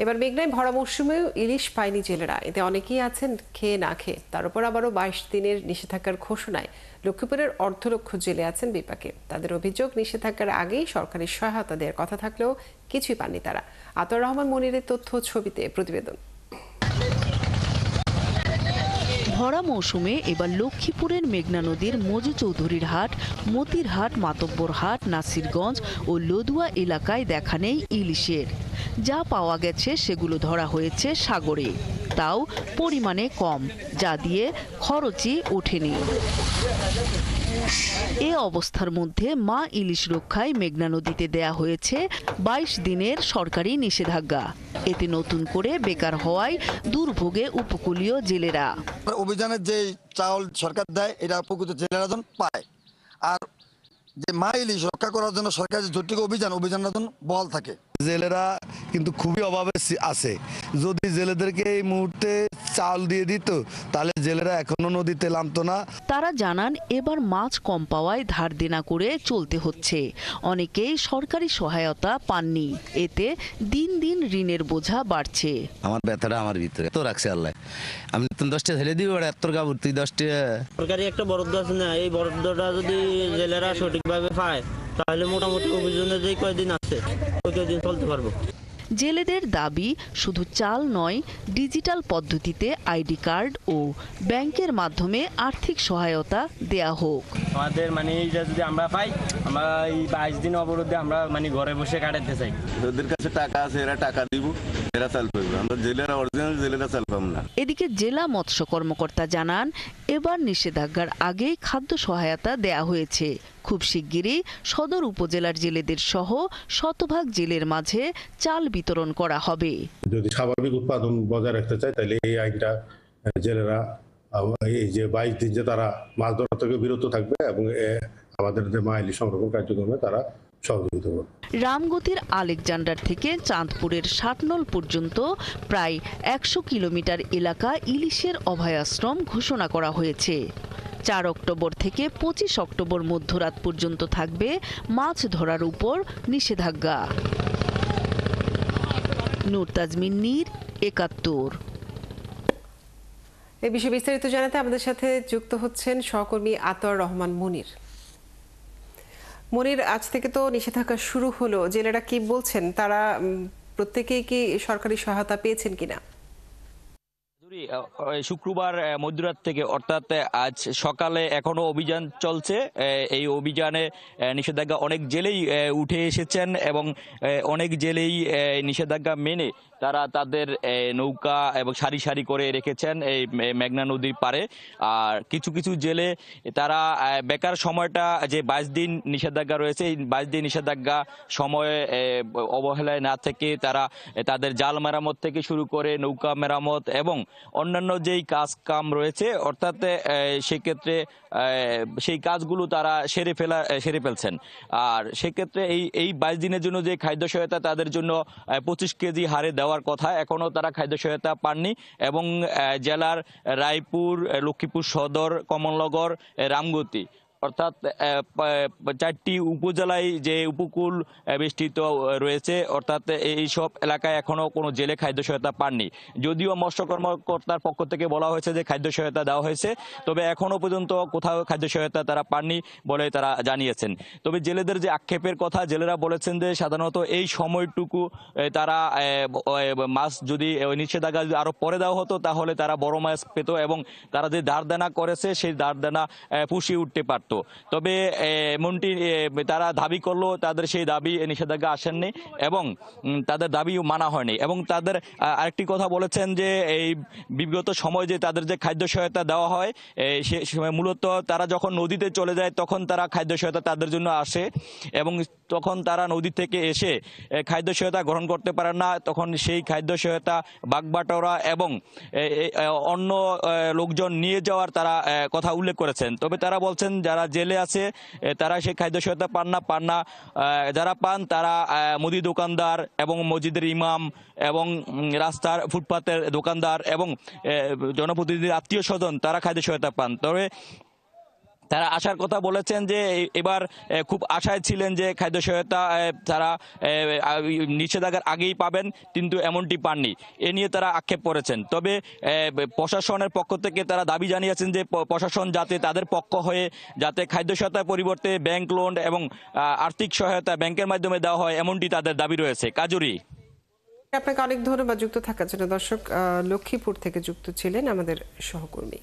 এবার মেঘনায় ভরা মৌসুমেও ইলিশ পায়নি জেলেরা, এতে অনেকেই আছেন খেয়ে না খেয়ে। তার উপর আবারও 22 দিনের নিষেধাজ্ঞার ঘোষণায় লক্ষ্মীপুরের অর্ধলক্ষ জেলে আছেন বিপাকে। তাদের অভিযোগ, নিষেধাজ্ঞার আগেই সরকারি সহায়তা দেওয়ার কথা থাকলেও কিছুই পাননি তারা। আতর রহমান মনিরের তথ্য ছবিতে প্রতিবেদন। ভরা মৌসুমে এবার লক্ষ্মীপুরের মেঘনা নদীর মজু চৌধুরীর হাট, মতির হাট, মাতব্বর হাট, নাসিরগঞ্জ ও লদুয়া এলাকায় দেখা নেই ইলিশের। যা পাওয়া গেছে সেগুলো ধরা হয়েছে সাগরে, তাও পরিমাণে কম, যা দিয়ে খরচই ওঠেনি। এ অবস্থার মধ্যে মা ইলিশ রক্ষায় মেঘনা নদীতে দেয়া হয়েছে 22 দিনের সরকারি নিষেধাজ্ঞা। এতে নতুন করে বেকার হওয়ায় দুর্ভোগে উপকূলীয় জেলেরা। অভিযানের যে চাউল সরকার দেয় এটা প্রকৃত জেলেরা পায়, আর যে মা ইলিশ রক্ষা করার জন্য সরকার যে জটিল অভিযানের জন্য বল থাকে। জেলেরা কিন্তু খুবই অভাবে আছে। যদি জেলেদেরকে এই মুহূর্তে চাল দিয়ে দিত তাহলে জেলেরা এখনো নদীতে নামতো না। তারা জানান, এবার মাছ কম পাওয়ায় ধার দেনা করে চলতে হচ্ছে। অনেকেই সরকারি সহায়তা পাননি, এতে দিন দিন ঋণের বোঝা বাড়ছে। আমার ব্যথাটা আমার ভিতরে তো রাখছে আল্লাহ। আমি 10টা ছেলে দিব, এত কাপড় তুই 10টা। সরকারি একটা বরাদ্দ আছে না, এই বরাদ্দটা যদি জেলেরা সঠিকভাবে পায় তাহলে মোটামুটি অভিযানে যে কয়দিন আছে ওই কয়দিন চলতে পারবো। জেলেদের দাবি, শুধু চাল নয়, ডিজিটাল পদ্ধতিতে আইডি কার্ড ও ব্যাংকের মাধ্যমে আর্থিক সহায়তা দেয়া হোক। আমাদের এইটা যদি আমরা পাই, আমরা এই 22 দিন অবরোধে আমরা ঘরে বসে কাটাতে চাই। ওদের কাছে টাকা আছে, এরা টাকা দিব, এরা চাল পাইবে। আমরা জেলেরা অরিজিনাল জেলেরা চাল পাবো না। এদিকে জেলা মৎস্য কর্মকর্তা জানান, এবার নিষেধাজ্ঞার আগেই খাদ্য সহায়তা দেয়া হয়েছে। খুব শিগগিরই সদর উপজেলার জেলেদের সহ শতভাগ জেলের মাঝে চাল বিতরণ করা হবে। যদি স্বাভাবিক উৎপাদন বজায় রাখতে চায় তাহলে এই আইনটা জেলেরা এই যে 22 দিন যে তারা মাছ ধরা থেকে বিরত থাকবে এবং আমাদের যে মা ইলিশ সংরক্ষণ কার্যক্রমে তারা সহযোগিতা করবে। রামগতির আলেকজান্ডার থেকে চাঁদপুরের ষাটনল পর্যন্ত প্রায় 100 কিলোমিটার এলাকা ইলিশের অভয়াশ্রম ঘোষণা করা হয়েছে। 4 অক্টোবর থেকে 25 অক্টোবর মধ্যরাত পর্যন্ত থাকবে মাছ ধরার উপর নিষেধাজ্ঞা। নূর তাজমিন নীর, 71। এই বিষয়ে বিস্তারিত জানাতে আমাদের সাথে যুক্ত হচ্ছেন সহকর্মী আতর রহমান মনির। মনির, আজ থেকে তো নিষেধাজ্ঞা শুরু হলো, জেলেরা কি বলছেন? তারা প্রত্যেকেই কি সরকারি সহায়তা পেয়েছেন কিনা? শুক্রবার মধ্যরাত থেকে, অর্থাৎ আজ সকালে এখনো অভিযান চলছে। এই অভিযানে নিষেধাজ্ঞা অনেক জেলেই উঠে এসেছেন এবং অনেক জেলেই নিষেধাজ্ঞা মেনে তারা তাদের নৌকা এবং সারি সারি করে রেখেছেন এই মেঘনা নদীর পারে। আর কিছু কিছু জেলে তারা বেকার সময়টা যে 22 দিন নিষেধাজ্ঞা রয়েছে, এই 22 দিন নিষেধাজ্ঞা সময়ে অবহেলায় না থেকে তারা তাদের জাল মেরামত থেকে শুরু করে নৌকা মেরামত এবং অন্যান্য যেই কাজ কাম রয়েছে, অর্থাৎ সেক্ষেত্রে সেই কাজগুলো তারা সেরে ফেলছেন। আর সেক্ষেত্রে এই 22 দিনের জন্য যে খাদ্য সহায়তা তাদের জন্য 25 কেজি হারে দেওয়ার কথা, এখনো তারা খাদ্য সহায়তা পাননি। এবং জেলার রায়পুর, লক্ষ্মীপুর সদর, কমলনগর, রামগতি, অর্থাৎ 4টি উপজেলায় যে উপকূল বেষ্টিত রয়েছে, অর্থাৎ এই সব এলাকায় এখনো কোনো জেলে খাদ্য সহায়তা পাননি। যদিও মৎস্য কর্মকর্তার পক্ষ থেকে বলা হয়েছে যে খাদ্য সহায়তা দেওয়া হয়েছে, তবে এখনো পর্যন্ত কোথাও খাদ্য সহায়তা তারা পাননি বলে তারা জানিয়েছেন। তবে জেলেদের যে আক্ষেপের কথা, জেলেরা বলেছেন যে সাধারণত এই সময়টুকু তারা মাছ যদি নিষেধাজ্ঞা যদি আরো পরে দেওয়া হতো তাহলে তারা বড় মাছ পেত এবং তারা যে ধার দেনা করেছে সেই ধার দেনা পুষিয়ে উঠতে পারত। তবে এমনটি তারা দাবি করলো, তাদের সেই দাবি নিষেধাজ্ঞা আসেননি এবং তাদের দাবিও মানা হয়নি। এবং তাদের আরেকটি কথা বলেছেন যে এই বিগত সময় যে তাদের যে খাদ্য সহায়তা দেওয়া হয়, সে সময় মূলত তারা যখন নদীতে চলে যায় তখন তারা খাদ্য সহায়তা তাদের জন্য আসে এবং তখন তারা নদী থেকে এসে খাদ্য সহায়তা গ্রহণ করতে পারেন না। তখন সেই খাদ্য সহায়তা বাগবাটোয়ারা এবং অন্য লোকজন নিয়ে যাওয়ার তারা কথা উল্লেখ করেছেন। তবে তারা বলছেন যারা জেলে আছে তারা সেই খাদ্য সহায়তা পান না। যারা পান তারা মুদি দোকানদার এবং মসজিদের ইমাম এবং রাস্তার ফুটপাতের দোকানদার এবং জনপ্রতিনিধির আত্মীয় স্বজন, তারা খাদ্য সহায়তা পান। তবে তারা আশার কথা বলেছেন যে এবার খুব আশায় ছিলেন যে খাদ্য সহায়তা তারা নিষেধাজ্ঞার আগেই পাবেন, কিন্তু এমনটি পাননি। এ নিয়ে তারা আক্ষেপ করেছেন। তবে প্রশাসনের পক্ষ থেকে তারা দাবি জানিয়েছেন যে প্রশাসন যাতে তাদের পক্ষ হয়ে যাতে খাদ্য সহায়তার পরিবর্তে ব্যাংক লোন এবং আর্থিক সহায়তা ব্যাংকের মাধ্যমে দেওয়া হয়, এমনটি তাদের দাবি রয়েছে। কাজুরি, আপনাকে অনেক ধন্যবাদ যুক্ত থাকার জন্য। দর্শক, লক্ষ্মীপুর থেকে যুক্ত ছিলেন আমাদের সহকর্মী।